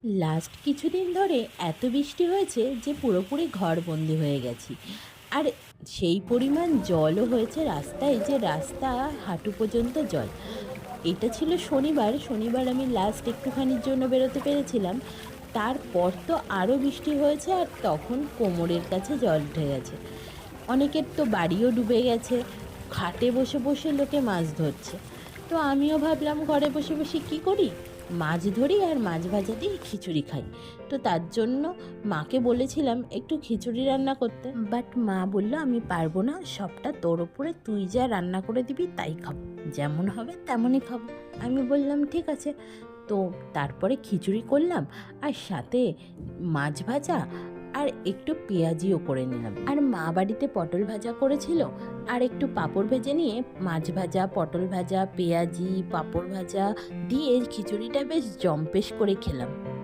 Last কিছুদিন ধরে এত বৃষ্টি হয়েছে যে পুরোপুরি ঘরবন্দি হয়ে গেছি। আর সেই পরিমাণ জলও হয়েছে রাস্তায়, যে রাস্তা হাঁটু পর্যন্ত জল। এটা ছিল শনিবার। শনিবার আমি লাস্ট একটুখানির জন্য বেরোতে পেরেছিলাম। তারপর তো আরও বৃষ্টি হয়েছে, আর তখন কোমরের কাছে জল উঠে গেছে। অনেকের তো বাড়িও ডুবে গেছে। খাটে বসে বসে লোকে মাছ ধরছে। তো আমিও ভাবলাম ঘরে বসে বসে কী করি, মাছ ধরি আর মাছ ভাজা দিয়ে খিচুড়ি খাই। তো তার জন্য মাকে বলেছিলাম একটু খিচুড়ি রান্না করতে, বাট মা বলল আমি পারবো না, সবটা তোর ওপরে, তুই যা রান্না করে দিবি তাই খাবো, যেমন হবে তেমনই খাবো। আমি বললাম ঠিক আছে। তো তারপরে খিচুড়ি করলাম, আর সাথে মাছ ভাজা, আর একটু পেঁয়াজিও করে নিলাম। আর মা বাড়িতে পটল ভাজা করেছিল, আর একটু পাঁপড় ভেজে নিয়ে মাছ ভাজা, পটল ভাজা, পেঁয়াজি, পাঁপড় ভাজা দিয়ে খিচুড়িটা বেশ জম্পেশ করে খেলাম।